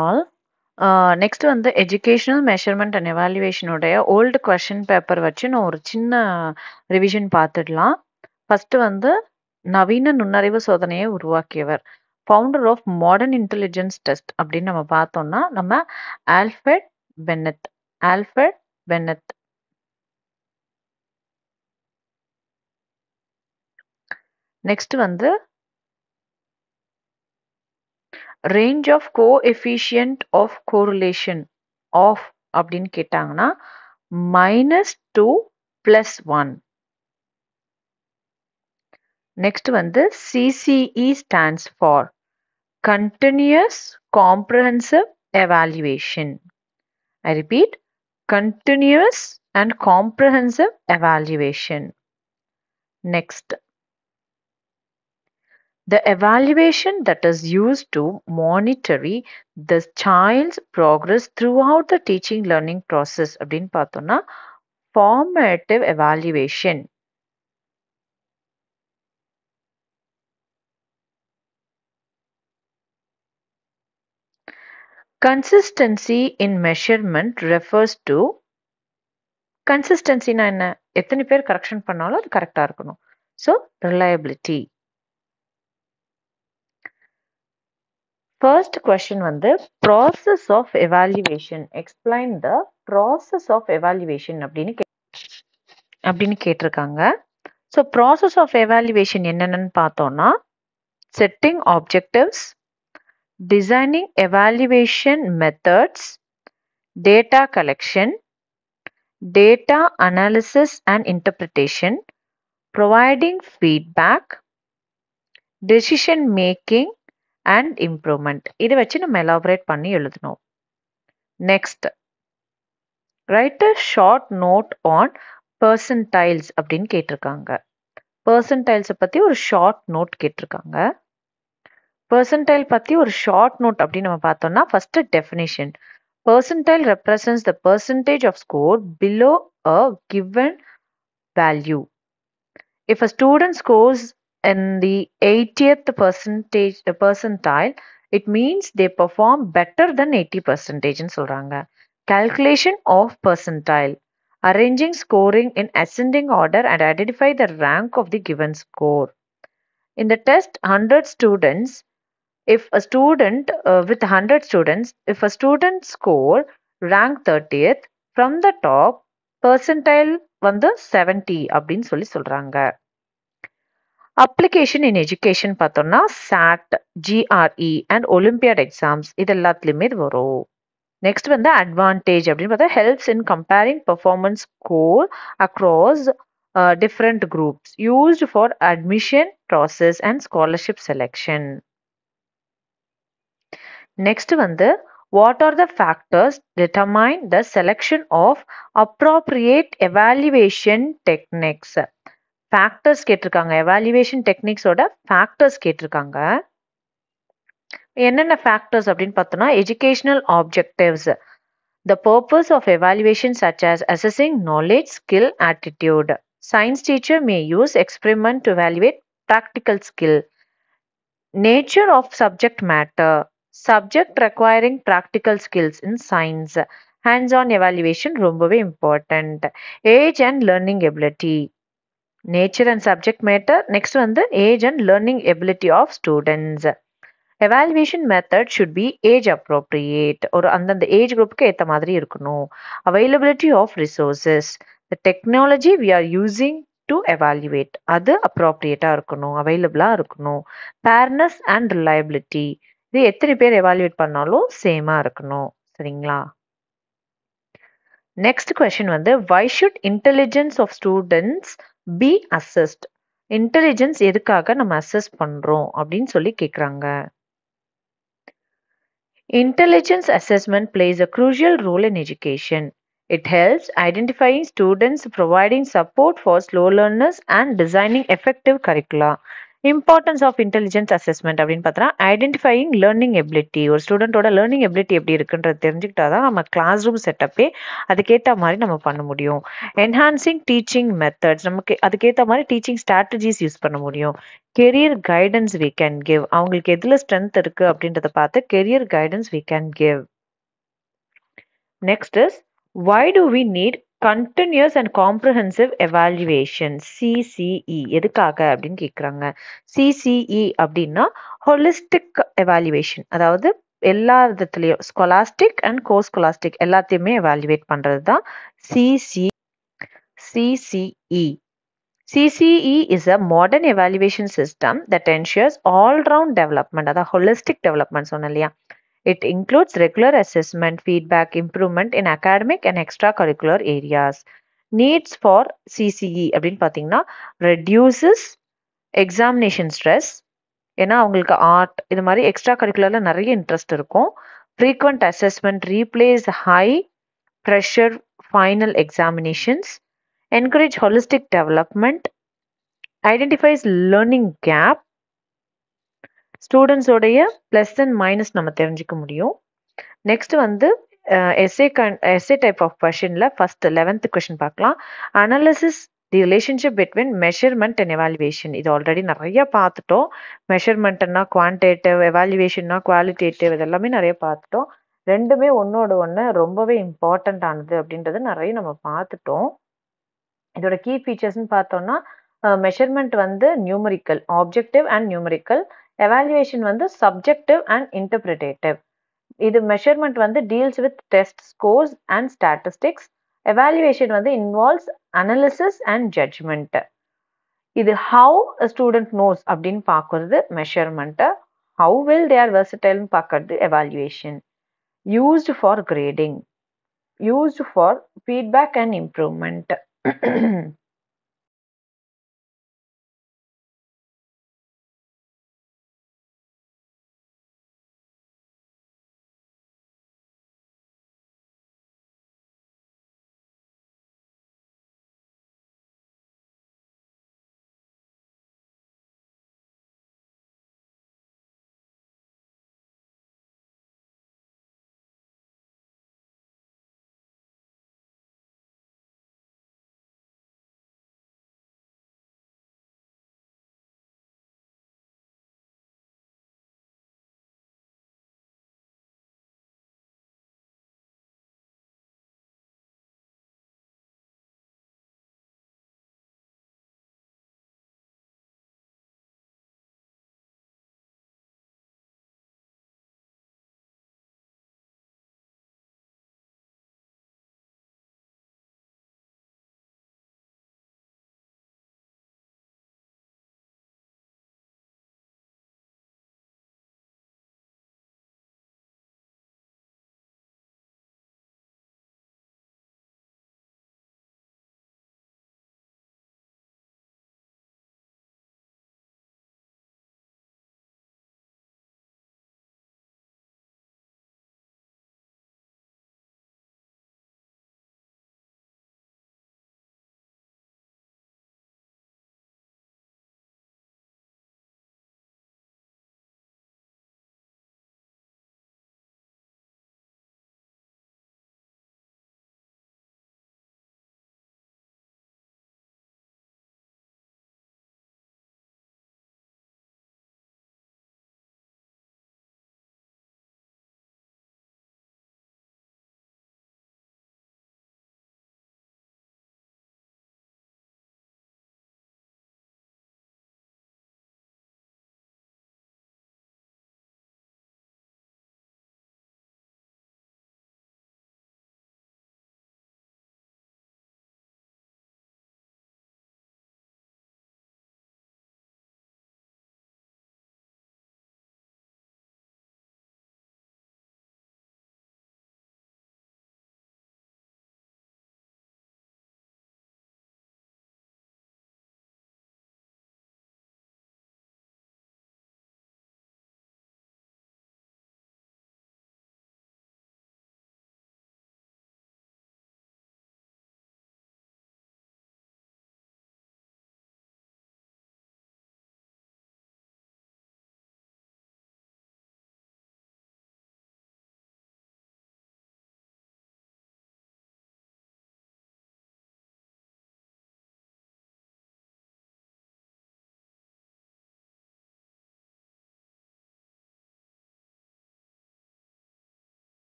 all. Next வந்து educational measurement and எவாலுவேஷனுடைய old question paper வச்சு நான் ஒரு சின்ன ரிவிஷன் பார்த்துடலாம். ஃபர்ஸ்ட் வந்து நவீன நுண்ணறிவு சோதனையை உருவாக்கியவர், founder of modern intelligence test அப்படின்னு நம்ம பார்த்தோம்னா நம்ம Alfred Binet. Alfred Binet. Next வந்து range of coefficient of correlation of அப்படின்னு கேட்டாங்கன்னா -2 + 1. நெக்ஸ்ட் வந்து CCE stands for Continuous Comprehensive Evaluation. I repeat, Continuous and Comprehensive Evaluation. Next, the evaluation that is used to monitor the child's progress throughout the teaching learning process அப்படின்னு பார்த்தோம்னா formative evaluation. Consistency in measurement refers to consistency என்ன, எத்தனை பேர் correction பண்ணாலும் அது கரெக்டா இருக்கணும். So reliability. First question வந்து process of evaluation. Explain the process of evaluation அப்படின்னு கேட்டிருக்காங்க. So process of evaluation என்னென்னு பார்த்தோம்னா setting objectives, designing evaluation methods, data collection, data analysis and interpretation, providing feedback, decision making and improvement. இதை வச்சு நம்ம elaborate பண்ணி எழுதணும். Next, write a short note on percentiles அப்படின்னு கேட்டிருக்காங்க. percentiles பத்தி ஒரு ஷார்ட் நோட் கேட்டிருக்காங்க. percentile பத்தி ஒரு ஷார்ட் நோட் அப்படின்னு நம்ம பார்த்தோம்னா first definition. percentile represents the percentage of score below a given value. If a student scores in the 80th percentile, it means they perform better than 80% ன்னு சொல்றாங்க. Calculation of percentile. Arranging scoring in ascending order and identify the rank of the given score. In the test 100 students, if a student with 100 students, if a student score rank 30th from the top, percentile வந்து 70 அப்படின்னு சொல்றாங்க. Application in education பார்த்தோம்னா SAT, GRE and Olympiad exams இது எல்லாத்துலயுமே இது வரும். Next வந்து advantage அப்படின்னு பார்த்தா helps in comparing performance score across different groups used for admission process and scholarship selection. Next வந்து what are the factors determine the selection of appropriate evaluation techniques? Factors கேட்டிருக்காங்க. evaluation techniques ஓட factors கேட்டிருக்காங்க. என்னென்ன factors அப்படின்னு பார்த்தோம்னா educational objectives. The purpose of evaluation such as assessing knowledge, skill, attitude. Science teacher may use experiment to evaluate practical skill. Nature of subject matter. Subject requiring practical skills in science. Hands-on evaluation ரொம்பவே important. Age and learning ability. Nature and subject matter. Next வந்து age and learning ability of students. Evaluation method should be age appropriate. ஒரு அந்தந்த age குரூப்புக்கு ஏற்ற மாதிரி இருக்கணும். Availability of resources. The technology we are using to evaluate. அது appropriate-ஆ இருக்கணும், அவைலபிளா இருக்கணும். Fairness and reliability. இது எத்தனை பேர் evaluate பண்ணாலும் சேமா இருக்கணும். சரிங்களா? Next question வந்து why should intelligence of students be assessed? Intelligence எதுக்காக நம்ம assess பண்றோம் அப்படின்னு கேக்குறாங்க. Intelligence assessment plays a crucial role in education. It helps identifying students, providing support for slow learners, and designing effective curricula. Importance of intelligence assessment அப்படின்னு பார்த்தோன்னா identifying learning ability. ஒரு ஸ்டூடெண்ட்டோட learning ability எப்படி இருக்குன்றது தெரிஞ்சுக்கிட்டா தான் நம்ம கிளாஸ் ரூம் செட்டப்பே அதுக்கேற்ற மாதிரி நம்ம பண்ண முடியும். என்ஹான்சிங் டீச்சிங் மெத்தட்ஸ், நமக்கு அதுக்கேற்ற மாதிரி டீச்சிங் ஸ்ட்ராட்டஜிஸ் யூஸ் பண்ண முடியும். Career guidance we can give, அவங்களுக்கு எதில் ஸ்ட்ரென்த் இருக்கு அப்படின்றத பார்த்து career guidance we can give. Next is why do we need continuous and comprehensive evaluation CCE எதுக்காக அப்படின்னு கேட்குறாங்க. CCE அப்படின்னா ஹோலிஸ்டிக் எவாலுவேஷன், அதாவது எல்லா விதத்துலையும் ஸ்கொலாஸ்டிக் அண்ட் கோஸ்கொலாஸ்டிக் எல்லாத்தையுமே எவாலுவேட் பண்ணுறது தான் CCE. CCE is a modern evaluation system that ensures all-round development, அதாவது holistic development சொன்னேன் இல்லையா. It includes regular assessment, feedback, improvement in academic and extracurricular areas. Needs for CCE அப்படின்னு பார்த்தீங்கன்னா reduces examination stress, ஏன்னா அவங்களுக்கு art இது மாதிரி extra கரிக்குலரில் நிறைய இன்ட்ரெஸ்ட் இருக்கும். frequent assessment, replace high pressure final examinations, encourage holistic development, identifies learning gap, ஸ்டூடெண்ட்ஸோடைய plus and minus நம்ம தெரிஞ்சுக்க முடியும். நெக்ஸ்ட் வந்து எஸ்ஏ டைப் ஆஃப் கொஷனில் ஃபர்ஸ்ட் 11th கொஷின் பார்க்கலாம். Analysis the relationship between measurement and evaluation. இது already நிறைய பார்த்துட்டோம். மெஷர்மெண்ட்னா குவான்டேட்டிவ், எவாலுவேஷன்னா குவாலிட்டேட்டிவ், இதெல்லாமே நிறைய பார்த்துட்டோம். ரெண்டுமே ஒன்னோட ஒன்று ரொம்பவே இம்பார்ட்டண்ட் ஆனது அப்படின்றது நிறைய நம்ம பார்த்துட்டோம். இதோட கீ ஃபீச்சர்ஸ்ன்னு பார்த்தோம்னா மெஷர்மெண்ட் வந்து numerical, objective and numerical. Evaluation வந்து சப்ஜெக்டிவ் அண்ட் இன்டர்பிரிட்டேட்டிவ். இது மெஷர்மெண்ட் வந்து deals with test scores and statistics. Evaluation வந்து இன்வால்வ்ஸ் அனாலிசிஸ் அண்ட் ஜட்ஜ்மெண்ட். இது ஹவு ஸ்டூடெண்ட் நோஸ் அப்படின்னு பார்க்கறது மெஷர்மெண்ட்டை, ஹவு வெல் தே ஆர் வெர்சடைல்னு பார்க்கறது evaluation. Used for grading, used for feedback and improvement.